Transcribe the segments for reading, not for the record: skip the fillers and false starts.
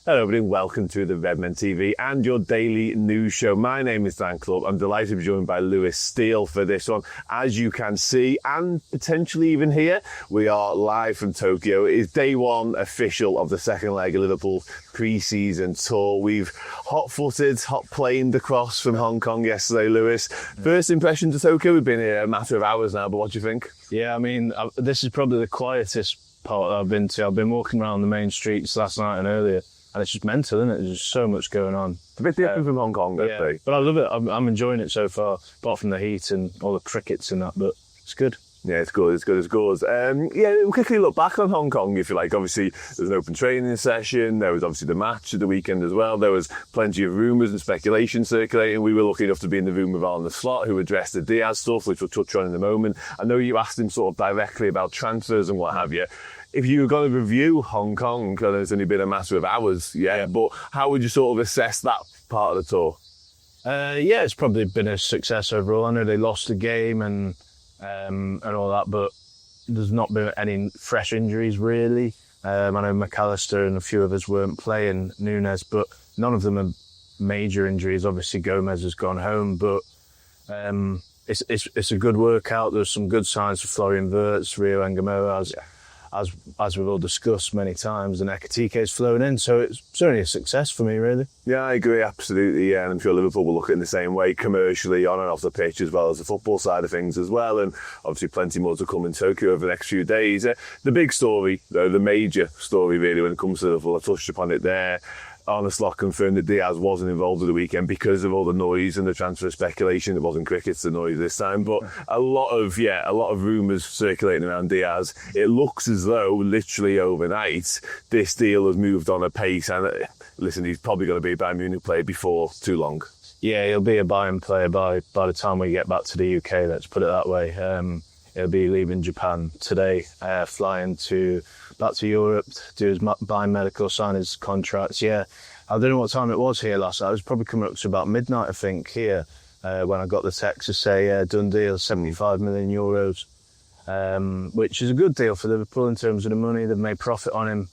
Hello everybody, welcome to the Redmen TV and your daily news show. My name is Dan Clubb. I'm delighted to be joined by Lewis Steele for this one. As you can see, and potentially even hear, we are live from Tokyo. It is day one official of the second leg of Liverpool pre-season tour. We've hot-planed across from Hong Kong yesterday, Lewis. First impressions of Tokyo, we've been here a matter of hours now, but what do you think? Yeah, I mean, this is probably the quietest part that I've been to. I've been walking around the main streets last night and earlier. And it's just mental, isn't it? There's just so much going on. It's a bit different from Hong Kong, don't they? But I love it. I'm enjoying it so far, apart from the heat and all the crickets and that, but it's good. Yeah, it's good. We'll quickly look back on Hong Kong, if you like. Obviously, there's an open training session. There was obviously the match at the weekend as well. There was plenty of rumours and speculation circulating. We were lucky enough to be in the room with Arne Slot, who addressed the Diaz stuff, which we'll touch on in a moment. I know you asked him sort of directly about transfers and what have you. If you were going to review Hong Kong, because it's only been a matter of hours yet, but how would you sort of assess that part of the tour? It's probably been a success overall. I know they lost the game and all that, but there's not been any fresh injuries really. I know McAllister and a few of us weren't playing, Nunes, but none of them are major injuries. Obviously Gomez has gone home, but it's a good workout. There's some good signs for Florian Wirtz, Rio Ngamoa, as we've all discussed many times, and Ekatike's flown in, so it's certainly a success for me, really. Yeah, I agree, absolutely, and I'm sure Liverpool will look at it in the same way, commercially, on and off the pitch, as well as the football side of things as well, and obviously plenty more to come in Tokyo over the next few days. The big story, though, the major story, really, when it comes to Liverpool, I touched upon it there. Arne Slot confirmed that Diaz wasn't involved at the weekend because of all the noise and the transfer speculation. It wasn't cricket's the noise this time, but a lot of rumours circulating around Diaz. It looks as though literally overnight this deal has moved on a pace, and listen, he's probably going to be a Bayern Munich player before too long. Yeah, he'll be a Bayern player by the time we get back to the UK. Let's put it that way. He'll be leaving Japan today, flying back to Europe, do his biomedical, sign his contracts. Yeah, I don't know what time it was here last night. It was probably coming up to about midnight, I think, here, when I got the text to say, done deal, 75 million euros, which is a good deal for Liverpool in terms of the money. They've made profit on him.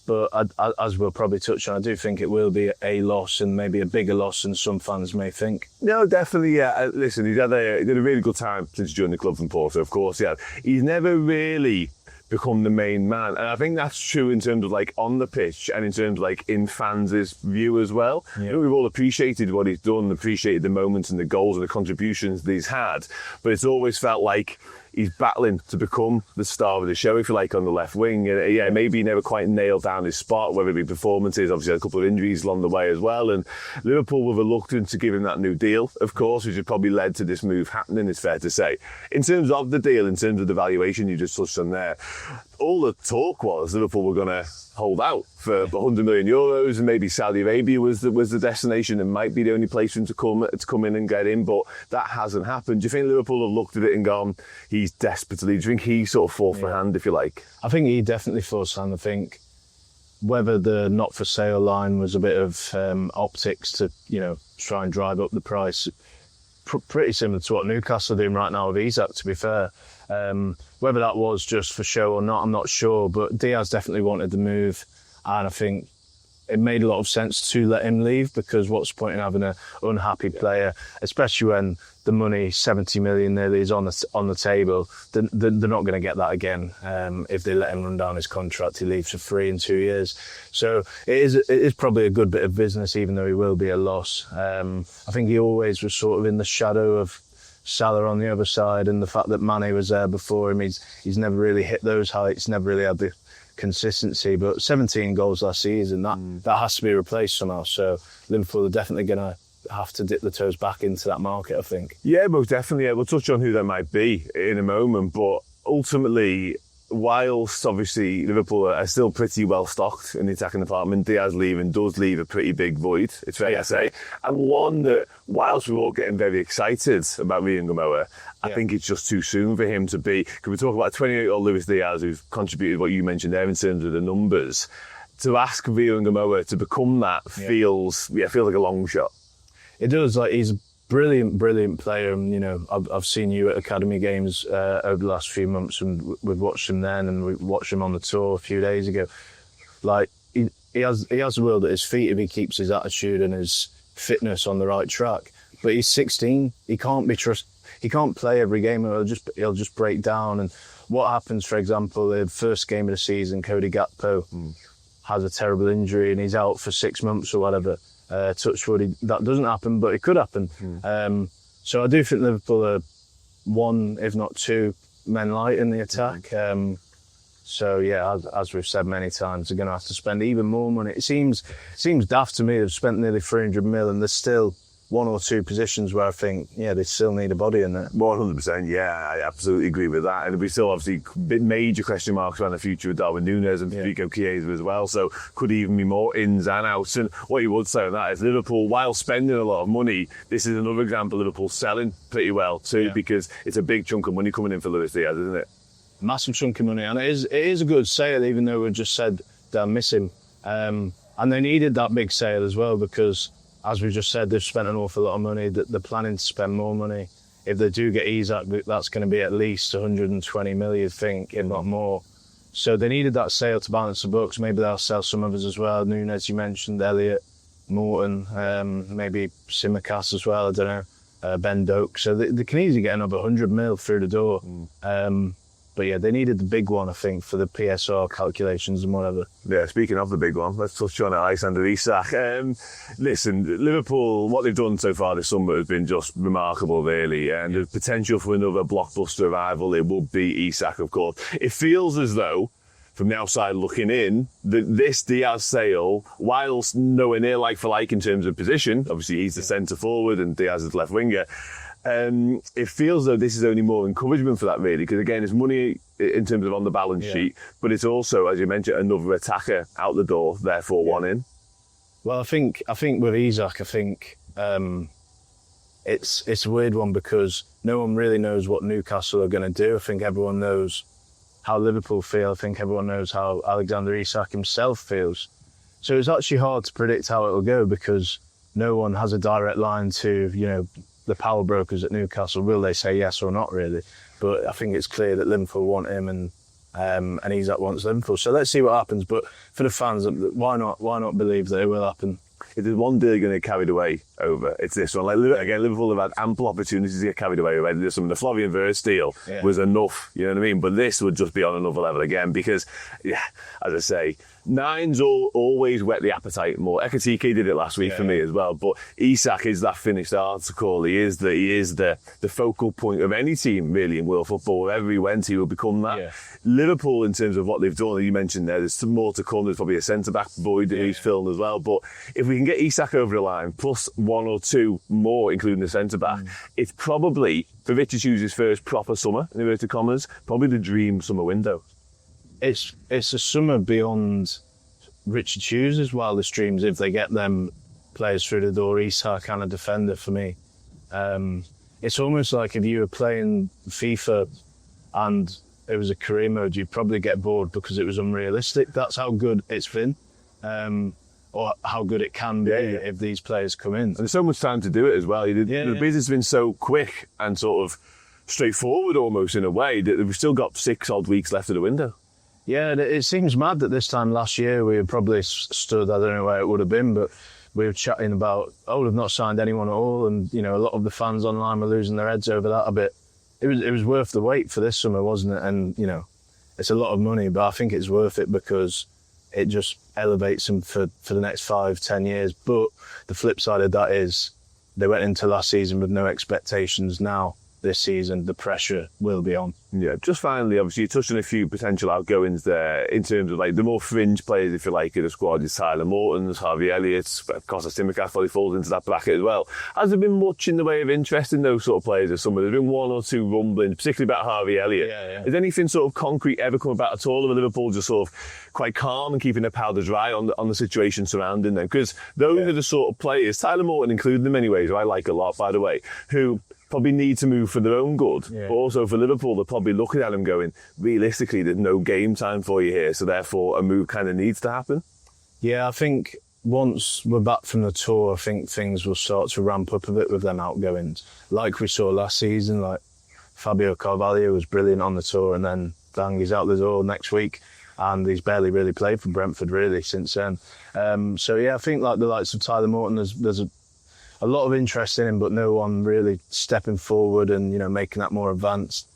But as we'll probably touch on, I do think it will be a loss, and maybe a bigger loss than some fans may think. No, definitely, yeah. Listen, he did a really good time since joining the club from Porto, of course, yeah. He's never really become the main man, and I think that's true in terms of like on the pitch and in terms of like in fans' view as well. Yeah. You know, we've all appreciated what he's done, appreciated the moments and the goals and the contributions that he's had, but it's always felt like he's battling to become the star of the show, if you like, on the left wing. Yeah, maybe he never quite nailed down his spot, whether it be performances. Obviously, had a couple of injuries along the way as well. And Liverpool were reluctant to give him that new deal, of course, which has probably led to this move happening, it's fair to say. In terms of the deal, in terms of the valuation you just touched on there, all the talk was Liverpool were going to hold out for 100 million euros, and maybe Saudi Arabia was the destination and might be the only place for him to come in and get in, but that hasn't happened. Do you think Liverpool have looked at it and gone, he's desperate to leave? Do you think he's sort of forced for hand, if you like? I think he definitely forced hand. I think whether the not for sale line was a bit of optics to, try and drive up the price, pretty similar to what Newcastle are doing right now with Isak, to be fair. Whether that was just for show or not, I'm not sure, but Diaz definitely wanted the move, and I think it made a lot of sense to let him leave, because what's the point in having an unhappy player, especially when the money, 70 million nearly, is on the table. They're not going to get that again if they let him run down his contract. He leaves for free in 2 years. So it is probably a good bit of business, even though he will be a loss. I think he always was sort of in the shadow of Salah on the other side, and the fact that Mane was there before him, he's never really hit those heights, never really had the consistency. But 17 goals last season, that has to be replaced somehow. So Liverpool are definitely going to have to dip the toes back into that market, I think. Yeah, most definitely. Yeah. We'll touch on who that might be in a moment, but ultimately, whilst obviously Liverpool are still pretty well stocked in the attacking department, Diaz does leave a pretty big void, it's fair to say, and one that, whilst we're all getting very excited about Rio Ngamoa, I think it's just too soon for him to be. Can we talk about 28-year-old Luis Diaz, who's contributed what you mentioned there in terms of the numbers? To ask Rio Ngamoa to become that feels like a long shot. It does. Like, he's a brilliant player, and I've seen you at academy games over the last few months, and we've watched him then, and we watched him on the tour a few days ago. Like, he has the world at his feet if he keeps his attitude and his fitness on the right track. But he's 16. He can't be He can't play every game. He'll just break down. And what happens, for example, the first game of the season, Cody Gakpo has a terrible injury and he's out for 6 months or whatever. Touch wood, that doesn't happen, but it could happen. So I do think Liverpool are one, if not two, men light in the attack. So yeah, as we've said many times, they're going to have to spend even more money. It seems daft to me. They've spent nearly 300 mil, and there's still one or two positions where I think, yeah, they still need a body in there. 100%, yeah, I absolutely agree with that. And we still obviously major question marks around the future with Darwin Núñez and Federico Chiesa as well. So could even be more ins and outs. And what you would say on that is Liverpool, while spending a lot of money, this is another example of Liverpool selling pretty well too, because it's a big chunk of money coming in for Luis Diaz, isn't it? Massive chunk of money, and it is a good sale, even though we just said they'll miss him. And they needed that big sale as well because, as we just said, they've spent an awful lot of money. That they're planning to spend more money. If they do get Isak, that's going to be at least 120 million, you'd think, if not more. So they needed that sale to balance the books. Maybe they'll sell some others as well. Núñez, you mentioned, Elliott, Morton, maybe Simicast as well, I don't know, Ben Doak. So they can easily get another 100 mil through the door. But yeah, they needed the big one, I think, for the PSR calculations and whatever. Yeah, speaking of the big one, let's touch on Alexander Isak. Listen, Liverpool, what they've done so far this summer has been just remarkable, really. And there's potential for another blockbuster arrival. It will be Isak, of course. It feels as though, from the outside looking in, that this Diaz sale, whilst nowhere near like for like in terms of position, obviously he's the centre forward and Diaz is the left winger, it feels though this is only more encouragement for that, really, because again, it's money in terms of on the balance sheet, but it's also, as you mentioned, another attacker out the door, therefore one in. Well, I think with Isak, it's a weird one because no one really knows what Newcastle are going to do. I think everyone knows how Liverpool feel. I think everyone knows how Alexander Isak himself feels. So it's actually hard to predict how it'll go because no one has a direct line to, the power brokers at Newcastle. Will they say yes or not, really? But I think it's clear that Liverpool want him and Isak wants Liverpool. So let's see what happens. But for the fans, why not believe that it will happen? If there's one deal you're going to get carried away over, it's this one. Like, again, Liverpool have had ample opportunities to get carried away already. There's some of the Florian Wirtz deal was enough, you know what I mean? But this would just be on another level again because, as I say, nines always whet the appetite more. Ekatike did it last week for me as well. But Isak is that finished article. He is the focal point of any team, really, in world football. Wherever he went, he will become that. Yeah. Liverpool, in terms of what they've done, you mentioned there's some more to come. There's probably a centre-back Boyd who's filmed as well. But if we can get Isak over the line, plus one or two more, including the centre-back, it's probably, for Richard Hughes' first proper summer, in inverted commas, probably the dream summer window. It's a summer beyond Richard Hughes' wildest dreams if they get them players through the door, Isak and a defender for me. It's almost like if you were playing FIFA and it was a career mode, you'd probably get bored because it was unrealistic. That's how good it's been. Or how good it can be if these players come in. And there's so much time to do it as well. The business has been so quick and sort of straightforward almost in a way that we've still got 6 odd weeks left of the window. Yeah, it seems mad that this time last year we had probably stood, I don't know where it would have been, but we were chatting about, we've not signed anyone at all, and a lot of the fans online were losing their heads over that a bit. It was worth the wait for this summer, wasn't it? And, it's a lot of money, but I think it's worth it because it just elevates them for the next 5-10 years. But the flip side of that is they went into last season with no expectations. Now, this season, the pressure will be on. Yeah, just finally, obviously, you touched on a few potential outgoings there in terms of the more fringe players, if you like, in the squad. Is Tyler Morton's, Harvey Elliott's, of course, Simicast probably falls into that bracket as well. Has there been much in the way of interest in those sort of players this summer? There's been one or two rumblings, particularly about Harvey Elliott. Has anything sort of concrete ever come about at all? Or Liverpool just sort of quite calm and keeping their powder dry on the situation surrounding them? Because those are the sort of players, Tyler Morton including them anyways, who I like a lot, by the way, who probably need to move for their own good. But also for Liverpool, they're probably looking at him going, realistically, there's no game time for you here, so therefore a move kind of needs to happen. Yeah, I think once we're back from the tour, I think things will start to ramp up a bit with them outgoings. Like we saw last season, like Fabio Carvalho was brilliant on the tour and then bang, he's out the door next week. and he's barely really played for Brentford really since then. So yeah, I think like the likes of Tyler Morton, there's a lot of interest in him, but no one really stepping forward and, you know, making that more advanced.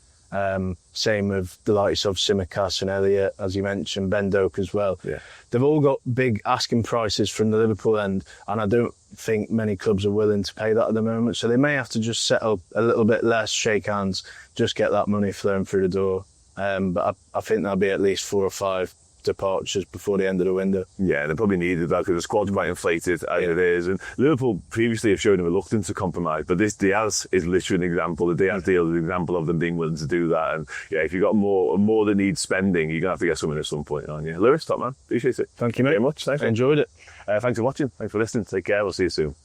Same with the likes of Tsimikas and Elliott, as you mentioned, Ben Doak as well. Yeah. They've all got big asking prices from the Liverpool end, and I don't think many clubs are willing to pay that at the moment. So they may have to just settle a little bit less, shake hands, just get that money flowing through the door. But I think there'll be at least 4 or 5 departures before the end of the window. Yeah, they probably needed that because the squad's quite inflated as it is. And Liverpool previously have shown a reluctance to compromise, but this Diaz is literally an example. The Diaz deal is an example of them being willing to do that. And yeah, if you've got more that needs spending, you're going to have to get something at some point, aren't you? Lewis, top man, appreciate it. Thank you, mate. Very much. Thanks. I enjoyed it. Thanks for watching. Thanks for listening. Take care. We'll see you soon.